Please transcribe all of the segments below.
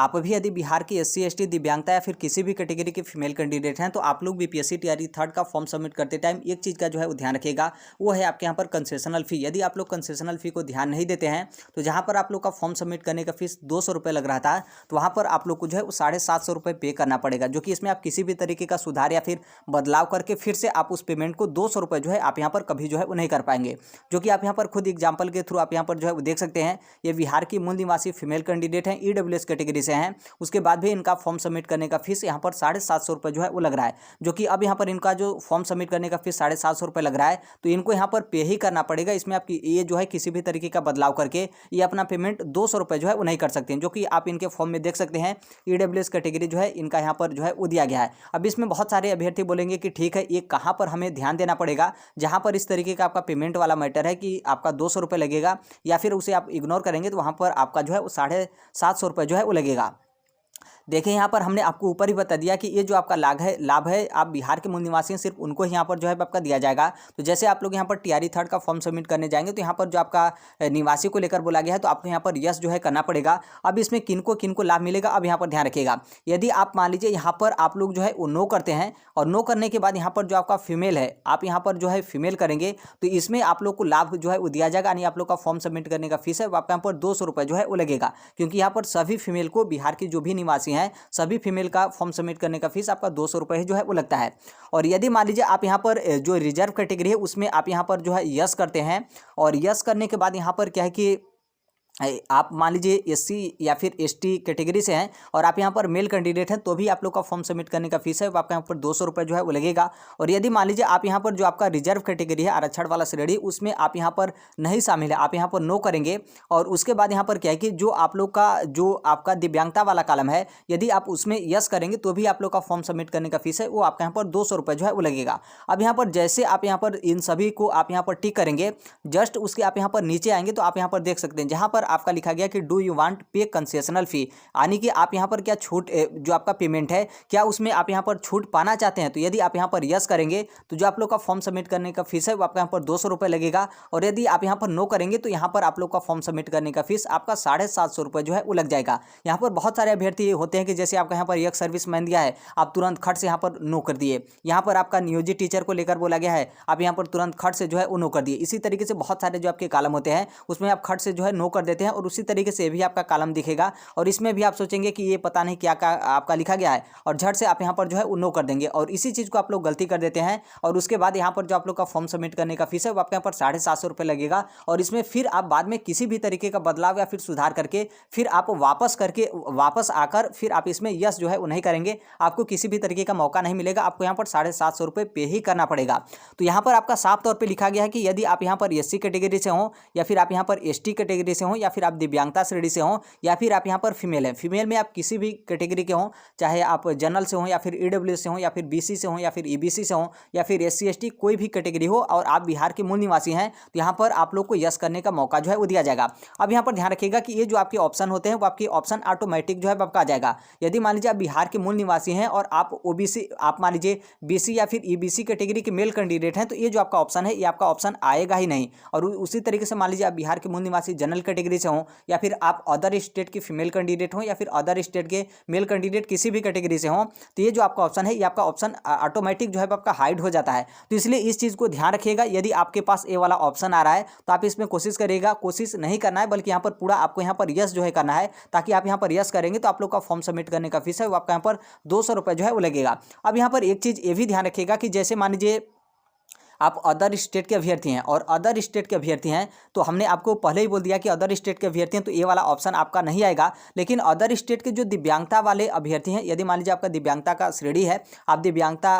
आप भी यदि बिहार की SC ST दिव्यांगता या फिर किसी भी कैटेगरी के फीमेल कैंडिडेट हैं तो आप लोग BPSC TRE 3rd का फॉर्म सबमिट करते टाइम एक चीज़ का जो है वो ध्यान रखिएगा, वो है आपके यहाँ पर कंसेशनल फ़ी। यदि आप लोग कंसेशनल फ़ी को ध्यान नहीं देते हैं तो जहाँ पर आप लोग का फॉर्म सबमिट करने का फीस 200 रुपये लग रहा था, तो वहाँ पर आप लोग को जो है वो 750 रुपये पे करना पड़ेगा, जो कि इसमें आप किसी भी तरीके का सुधार या फिर बदलाव करके फिर से आप उस पेमेंट को 200 रुपये जो है आप यहाँ पर कभी जो है वो नहीं कर पाएंगे। जो कि आप यहाँ पर खुद एग्जाम्पल के थ्रू आप यहाँ पर जो है वो देख सकते हैं, ये बिहार की मूल निवासी फीमेल कैंडिडेट हैं, EWS कैटेगरी से हैं। उसके बाद भी इनका फॉर्म सबमिट करने का फीस यहाँ पर 750 रुपये जो है वो लग रहा है, जो कि अब यहाँ पर इनका जो फॉर्म सबमिट करने का फीस 750 रुपये लग रहा है, तो इनको यहाँ पर पे ही करना पड़ेगा। इसमें आपकी ये जो है किसी भी तरीके का बदलाव करके ये अपना पेमेंट 200 रुपये जो है वो नहीं कर सकते हैं, जो कि आप इनके फॉर्म में देख सकते हैं। EWS कैटेगरी जो है इनका यहाँ पर जो है वो दिया गया है। अब इसमें बहुत सारे अभ्यर्थी बोलेंगे कि ठीक है, ये कहाँ पर हमें ध्यान देना पड़ेगा जहाँ पर इस तरीके का आपका पेमेंट वाला मैटर है कि आपका 200 रुपये लगेगा, या फिर उसे आप इग्नोर करेंगे तो वहाँ पर आपका जो है वो 750 रुपये जो है वो लगेगा। देखिए यहाँ पर हमने आपको ऊपर ही बता दिया कि ये जो आपका लाभ है आप बिहार के मूल निवासी हैं, सिर्फ उनको ही यहाँ पर जो है आपका दिया जाएगा। तो जैसे आप लोग यहाँ पर TRE 3rd का फॉर्म सबमिट करने जाएंगे तो यहाँ पर जो आपका निवासी को लेकर बोला गया है, तो आपको यहाँ पर यस जो है करना पड़ेगा। अब इसमें किनको लाभ मिलेगा, अब यहाँ पर ध्यान रखिएगा। यदि आप मान लीजिए यहाँ पर आप लोग जो है वो नो करते हैं, और नो करने के बाद यहाँ पर जो आपका फीमेल है, आप यहाँ पर जो है फीमेल करेंगे तो इसमें आप लोग को लाभ जो है वो दिया जाएगा। यानी आप लोग का फॉर्म सबमिट करने का फीस है वो आपका यहाँ पर 200 रुपये जो है वो लगेगा, क्योंकि यहाँ पर सभी फीमेल को, बिहार की जो भी निवासी हैं सभी फीमेल का फॉर्म सबमिट करने का फीस आपका 200 रुपये जो है वो लगता है। और यदि मान लीजिए आप यहाँ पर जो रिजर्व कैटेगरी है उसमें आप यहाँ पर जो है यस करते हैं, और यस करने के बाद यहाँ पर क्या है कि आप मान लीजिए SC या फिर ST कैटेगरी से हैं और आप यहाँ पर मेल कैंडिडेट हैं, तो भी आप लोग का फॉर्म सबमिट करने का फीस है वो आपका यहाँ पर 200 रुपये जो है वो लगेगा। और यदि मान लीजिए आप यहाँ पर जो आपका रिजर्व कैटेगरी है, आरक्षण वाला श्रेणी, उसमें आप यहाँ पर नहीं शामिल है, आप यहाँ पर नो करेंगे। और उसके बाद यहाँ पर क्या है कि जो आप लोग का जो आपका दिव्यांगता वाला कॉलम है, यदि आप उसमें यस करेंगे तो भी आप लोग का फॉर्म सबमिट करने का फीस है वो आपका यहाँ पर 200 रुपये जो है वो लगेगा। अब यहाँ पर जैसे आप यहाँ पर इन सभी को आप यहाँ पर टिक करेंगे, जस्ट उसके आप यहाँ पर नीचे आएंगे तो आप यहाँ पर देख सकते हैं जहाँ पर आपका लिखा गया कि डू यू वांट पे कंसेशनल फी, यानी कि आप यहाँ पर क्या छूट, जो आपका पेमेंट है क्या उसमें आप यहाँ पर छूट पाना चाहते हैं। तो यदि आप यहाँ पर यस करेंगे तो जो आप लोग का फॉर्म सबमिट करने का फीस है वो आपका यहाँ पर 200 रुपये लगेगा। और यदि आप यहाँ पर नो करेंगे तो यहाँ पर आप लोग का फॉर्म सबमिट करने का फीस आपका 750 रुपये जो है वो लग जाएगा। यहाँ पर बहुत सारे अभ्यर्थी होते हैं कि जैसे आपका यहाँ पर एक सर्विस मैन दिया है, आप तुरंत खट से यहाँ पर नो कर दिए। यहाँ पर आपका नियोजित टीचर को लेकर बोला गया है, आप यहाँ पर तुरंत खट से जो है वो नो कर दिए। इसी तरीके से बहुत सारे जो आपके कॉलम होते हैं उसमें आप खट से जो है नो कर देते हैं, और उसी तरीके से भी आपका कॉलम दिखेगा। और इसमें भी आप सोचेंगे कि ये पता नहीं क्या आपका लिखा गया है, और झट से आप यहाँ पर जो है वो नो कर देंगे, और इसी चीज़ को आप लोग गलती कर देते हैं। और उसके बाद यहाँ पर जो आप लोग का फॉर्म सबमिट करने का फीस है वो आपके यहाँ पर 750 रुपये लगेगा। और इसमें फिर आप बाद में किसी भी तरीके का बदलाव या फिर सुधार करके फिर आप वापस आकर फिर आप इसमें यस जो है वो नहीं करेंगे, आपको किसी भी तरीके का मौका नहीं मिलेगा, आपको यहाँ पर 750 रुपये पे ही करना पड़ेगा। तो यहाँ पर आपका साफ तौर पर लिखा गया है कि यदि आप यहाँ पर SC कैटेगरी से हों, या फिर आप यहाँ पर ST कैटेगरी से हों, या फिर आप दिव्यांगता श्रेणी से हों, या फिर आप यहाँ पर फीमेल हैं, फीमेल में आप किसी भी कैटेगरी के हों, चाहे आप जनरल से हों या फिर EWS से हों या फिर BC से हों या फिर EBC से हों या फिर SC ST कोई भी कैटेगरी हो, और आप बिहार के मूल निवासी हैं, तो यहाँ पर आप लोग को यस करने का मौका जो है वो दिया जाएगा। अब यहाँ पर ध्यान रखिएगा कि ये जो आपके ऑप्शन होते हैं वो आपके ऑप्शन ऑटोमेटिक जो है आपका आ जाएगा। यदि मान लीजिए आप बिहार के मूल निवासी हैं और आप OBC, आप मान लीजिए BC या फिर EBC कैटेगरी के मेल कैंडिडेट हैं, तो ये जो आपका ऑप्शन है ये आपका ऑप्शन आएगा ही नहीं। और उसी तरीके से मान लीजिए आप बिहार के मूल निवासी जनरल कैटेगरी से हों, या फिर आप अदर स्टेट के फीमेल कैंडिडेट हों, या फिर अदर स्टेट के मेल कैंडिडेट किसी भी कैटेगरी से हों, तो ये जो आपका ऑप्शन है ये आपका ऑप्शन ऑटोमेटिक जो है आपका हाइड हो जाता है। तो इसलिए इस चीज़ को ध्यान रखिएगा। यदि आपके पास ये वाला ऑप्शन आ रहा है तो आप इसमें कोशिश करिएगा, कोशिश नहीं करना है बल्कि यहाँ पर पूरा आपको यहाँ पर यस जो है करना है, ताकि आप यहाँ पर यस करेंगे तो आप लोग का फॉर्म सबमिट करने का फीस है वो आपका यहाँ पर 200 रुपये जो है वो लगेगा। अब यहाँ पर एक चीज़ ये भी ध्यान रखिएगा कि जैसे मान लीजिए आप अदर स्टेट के अभ्यर्थी हैं और अदर स्टेट के अभ्यर्थी हैं, तो हमने आपको पहले ही बोल दिया कि अदर स्टेट के अभ्यर्थी हैं तो ये वाला ऑप्शन आपका नहीं आएगा। लेकिन अदर स्टेट के जो दिव्यांगता वाले अभ्यर्थी हैं, यदि मान लीजिए आपका दिव्यांगता का श्रेणी है, आप दिव्यांगता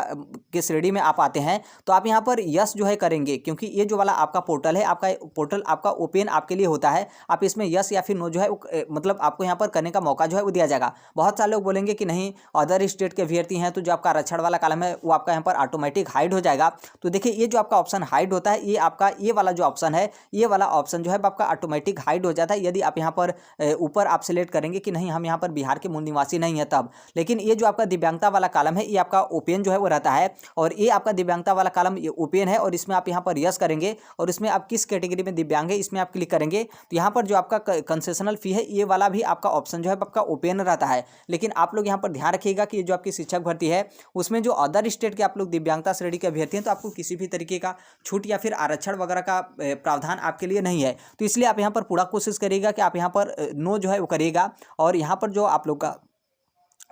के श्रेणी में आप आते हैं, तो आप यहाँ पर यस जो है करेंगे, क्योंकि ये जो वाला आपका पोर्टल है, आपका पोर्टल आपका ओपन आपके लिए होता है। आप इसमें यस या फिर नो जो है मतलब आपको यहाँ पर करने का मौका जो है वो दिया जाएगा। बहुत सारे लोग बोलेंगे कि नहीं अदर स्टेट के अभ्यर्थी हैं तो जो आपका आरक्षण वाला कॉलम है वो आपका यहाँ पर ऑटोमेटिक हाइड हो जाएगा। तो देखिए ये जो आपका ऑप्शन हाइड होता है, ये आपका ये वाला जो ऑप्शन है, ये वाला ऑप्शन जो है आपका ऑटोमेटिक हाइड हो जाता है यदि आप यहाँ पर ऊपर आप सिलेक्ट करेंगे कि नहीं हम यहाँ पर बिहार के मूल निवासी नहीं है तब। लेकिन ये जो आपका दिव्यांगता वाला कॉलम है, ये आपका ओपन जो है वो रहता है, और ये आपका दिव्यांगता वाला कॉलम ये ओपन है, और इसमें आप यहाँ पर यस करेंगे और इसमें आप किस कैटेगरी में दिव्यांग है इसमें आप क्लिक करेंगे, तो यहाँ पर जो आपका कंसेशनल फी है ये वाला भी आपका ऑप्शन जो है आपका ओपन रहता है। लेकिन आप लोग यहाँ पर ध्यान रखिएगा कि जो आपकी शिक्षक भर्ती है उसमें जो अदर स्टेट के आप लोग दिव्यांगता श्रेणी के अभ्यर्थी हैं, तो आपको किसी भी तरीके का छूट या फिर आरक्षण वगैरह का प्रावधान आपके लिए नहीं है। तो इसलिए आप यहाँ पर पूरा कोशिश करिएगा कि आप यहाँ पर नो जो है वो करिएगा, और यहाँ पर जो आप लोग का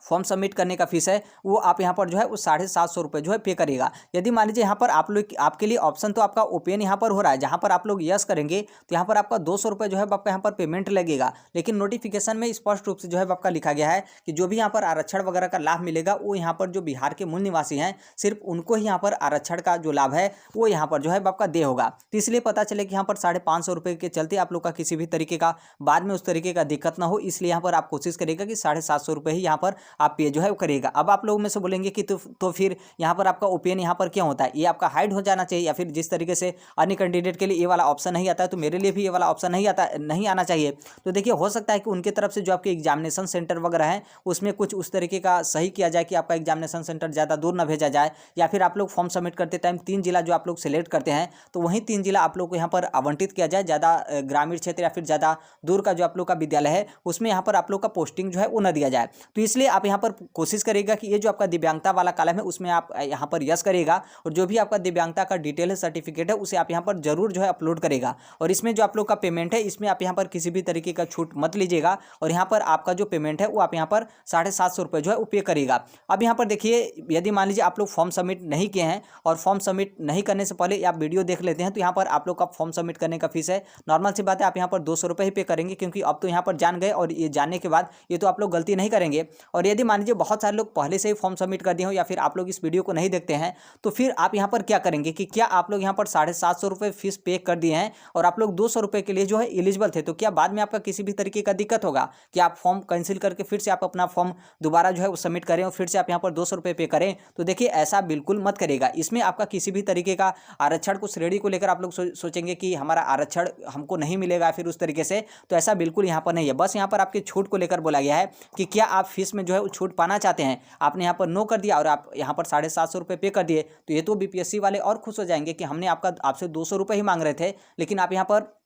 फॉर्म सबमिट करने का फीस है वो आप यहाँ पर जो है वो 750 रुपये जो है पे करेगा। यदि मान लीजिए यहाँ पर आप लोग आपके लिए ऑप्शन तो आपका ओपन यहाँ पर हो रहा है, जहाँ पर आप लोग यस करेंगे तो यहाँ पर आपका 200 रुपये जो है आपका यहाँ पर पेमेंट लगेगा। लेकिन नोटिफिकेशन में स्पष्ट रूप से जो है आपका लिखा गया है कि जो भी यहाँ पर आरक्षण वगैरह का लाभ मिलेगा वो यहाँ पर जो बिहार के मूल निवासी हैं सिर्फ उनको ही यहाँ पर आरक्षण का जो लाभ है वो यहाँ पर जो है आपका दे होगा। तो इसलिए पता चले कि यहाँ पर 550 रुपये के चलते आप लोग का किसी भी तरीके का बाद में उस तरीके का दिक्कत ना हो, इसलिए यहाँ पर आप कोशिश करेगा कि 750 रुपये ही यहाँ पर आप पे जो है वो करेगा। अब आप लोगों में से बोलेंगे कि तो फिर यहाँ पर आपका ओपन यहाँ पर क्यों होता है, ये आपका हाइड हो जाना चाहिए, या फिर जिस तरीके से अन्य कैंडिडेट के लिए ये वाला ऑप्शन नहीं आता है तो मेरे लिए भी ये वाला ऑप्शन नहीं आना चाहिए। तो देखिए हो सकता है कि उनकी तरफ से जो आपके एग्जामिनेशन सेंटर वगैरह है उसमें कुछ उस तरीके का सही किया जाए कि आपका एग्जामिनेशन सेंटर ज़्यादा दूर ना भेजा जाए, या फिर आप लोग फॉर्म सबमिट करते टाइम 3 जिला जो आप लोग सेलेक्ट करते हैं तो वहीं 3 जिला आप लोग को यहाँ पर आवंटित किया जाए, ज़्यादा ग्रामीण क्षेत्र या फिर ज़्यादा दूर का जो आप लोग का विद्यालय है उसमें यहाँ पर आप लोग का पोस्टिंग जो है वो न दिया जाए। तो इसलिए आप यहाँ पर कोशिश करिएगा कि ये जो आपका दिव्यांगता वाला कॉलम है उसमें आप यहाँ पर यस करिएगा, और जो भी आपका दिव्यांगता का डिटेल है सर्टिफिकेट है उसे आप यहाँ पर जरूर जो है अपलोड करेगा। और इसमें जो आप लोग का पेमेंट है इसमें आप यहाँ पर किसी भी तरीके का छूट मत लीजिएगा, और यहाँ पर आपका जो पेमेंट है वो आप यहाँ पर 750 रुपये जो है वो पे करेगा। अब यहाँ पर देखिए यदि मान लीजिए आप लोग फॉर्म सबमिट नहीं किए हैं और फॉर्म सबमिट नहीं करने से पहले आप वीडियो देख लेते हैं, तो यहाँ पर आप लोग का फॉर्म सबमिट करने का फीस है नॉर्मल सी बात है आप यहाँ पर 200 रुपये ही पे करेंगे, क्योंकि अब तो यहाँ पर जान गए और ये जानने के बाद ये तो आप लोग गलती नहीं करेंगे। और यदि मान लीजिए बहुत सारे लोग पहले से ही फॉर्म सबमिट कर दिए हो या फिर आप लोग इस वीडियो को नहीं देखते हैं, तो फिर आप यहाँ पर क्या करेंगे कि क्या आप लोग यहाँ पर 750 रुपये फीस पे कर दिए हैं और आप लोग 200 रुपये के लिए जो है एलिजिबल थे, तो क्या बाद में आपका किसी भी तरीके का दिक्कत होगा कि आप फॉर्म कैंसिल करके फिर से आप अपना फॉर्म दोबारा जो है वो सबमिट करें और फिर से आप यहाँ पर 200 रुपये पे करें? तो देखिए ऐसा बिल्कुल मत करेगा। इसमें आपका किसी भी तरीके का आरक्षण को श्रेणी को लेकर आप लोग सोचेंगे कि हमारा आरक्षण हमको नहीं मिलेगा फिर उस तरीके से, तो ऐसा बिल्कुल यहाँ पर नहीं है। बस यहाँ पर आपके छूट को लेकर बोला गया है कि क्या आप फीस में जो है वो छूट पाना चाहते हैं। आपने यहाँ पर नो कर दिया और आप यहाँ पर 750 रुपये पे कर दिए, तो ये तो बीपीएससी वाले और खुश हो जाएंगे कि हमने आपसे 200 रुपये ही मांग रहे थे लेकिन आप यहाँ पर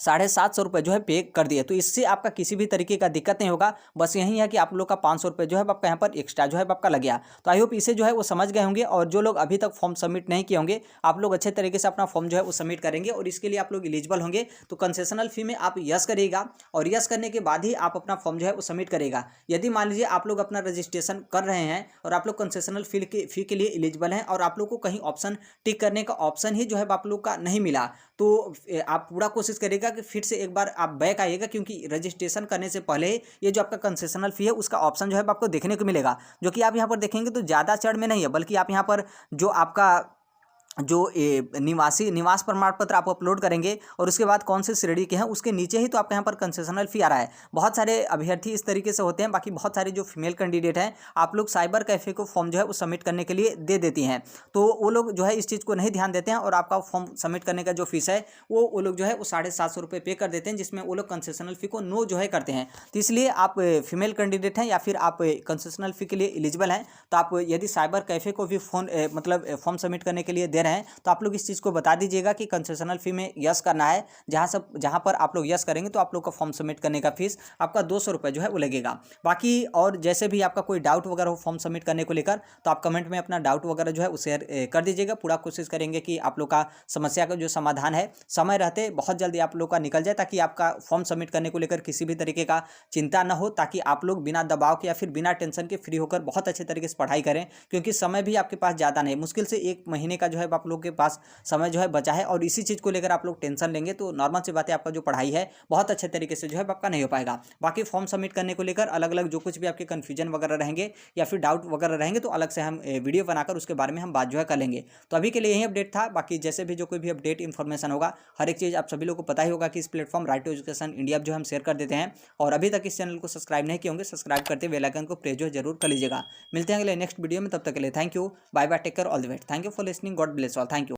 750 रुपये जो है पे कर दिए। तो इससे आपका किसी भी तरीके का दिक्कत नहीं होगा। बस यही है कि आप लोग का 500 रुपये जो है आपका यहाँ पर एक्स्ट्रा जो है आपका लग गया। तो आई होप इसे जो है वो समझ गए होंगे, और जो लोग अभी तक फॉर्म सबमिट नहीं किए होंगे आप लोग अच्छे तरीके से अपना फॉर्म जो है वो सबमिट करेंगे और इसके लिए आप लोग एलिजिबल होंगे। तो कंसेशनल फी में आप यस करिएगा और यस करने के बाद ही आप अपना फॉर्म जो है वो सबमिट करेगा। यदि मान लीजिए आप लोग अपना रजिस्ट्रेशन कर रहे हैं और आप लोग कंसेशनल फी के लिए एलिजिबल हैं और आप लोग को कहीं ऑप्शन टिक करने का ऑप्शन ही जो है आप लोग का नहीं मिला, तो आप पूरा कोशिश करिएगा कि फिर से एक बार आप बैक आइएगा, क्योंकि रजिस्ट्रेशन करने से पहले ये जो आपका कंसेशनल फी है उसका ऑप्शन जो है आपको देखने को मिलेगा, जो कि आप यहाँ पर देखेंगे तो ज़्यादा चढ़ में नहीं है, बल्कि आप यहाँ पर जो आपका जो निवास प्रमाण पत्र आप अपलोड करेंगे और उसके बाद कौन से श्रेणी के हैं उसके नीचे ही तो आपके यहाँ पर कंसेशनल फी आ रहा है। बहुत सारे अभ्यर्थी इस तरीके से होते हैं, बाकी बहुत सारे जो फीमेल कैंडिडेट हैं आप लोग साइबर कैफ़े को फॉर्म जो है वो सबमिट करने के लिए दे देती हैं, तो वो लोग जो है इस चीज़ को नहीं ध्यान देते हैं और आपका फॉर्म सबमिट करने का जो फीस है वो लोग जो है वो 750 रुपये पे कर देते हैं, जिसमें वो लोग कंसेशनल फ़ी को नो जो है करते हैं। तो इसलिए आप फीमेल कैंडिडेट हैं या फिर आप कंसेशनल फ़ी के लिए एलिजिबल हैं, तो आप यदि साइबर कैफ़े को भी फॉर्म सबमिट करने के लिए दे रहे हैं तो आप लोग इस चीज़ को बता दीजिएगा कि कंसेशनल फी में यस करना है। जहाँ पर आप लोग यस करेंगे तो आप लोग का फॉर्म सबमिट करने का फीस आपका 200 रुपये जो है वो लगेगा। बाकी और जैसे भी आपका कोई डाउट वगैरह हो फॉर्म सबमिट करने को लेकर तो आप कमेंट में अपना डाउट वगैरह जो है वो शेयर कर दीजिएगा। पूरा कोशिश करेंगे कि आप लोग का समस्या का जो समाधान है समय रहते बहुत जल्दी आप लोग का निकल जाए, ताकि आपका फॉर्म सबमिट करने को लेकर किसी भी तरीके का चिंता ना हो, ताकि आप लोग बिना दबाव के या फिर बिना टेंशन के फ्री होकर बहुत अच्छे तरीके से पढ़ाई करें, क्योंकि समय भी आपके पास ज़्यादा नहीं, मुश्किल से 1 महीने का जो है आप लोग के पास समय जो है बचा है, और इसी चीज़ को लेकर आप लोग टेंशन लेंगे तो नॉर्मल सी बात है आपका जो पढ़ाई है बहुत अच्छे तरीके से जो है आपका नहीं हो पाएगा। बाकी फॉर्म सबमिट करने को लेकर अलग अलग जो कुछ भी आपके कन्फ्यूजन वगैरह रहेंगे या फिर डाउट वगैरह रहेंगे तो अलग से हम वीडियो बनाकर उसके बारे में हम बात जो है कर लेंगे। तो अभी के लिए यही अपडेट था। बाकी जैसे भी जो कोई भी अपडेट इन्फॉर्मेशन होगा हर एक चीज़ आप सभी लोगों को पता ही होगा कि इस platform right to education India जो हम शेयर कर देते हैं, और अभी तक इस चैनल को सब्सक्राइब नहीं किए होंगे सब्सक्राइब करते बेल आइकन को प्रेस जो जरूर कर लीजिएगा। मिलते हैं अगले नेक्स्ट वीडियो में, तब तक के लिए thank you, bye bye, take care, all the best, thank you for listening, God bless all, thank you.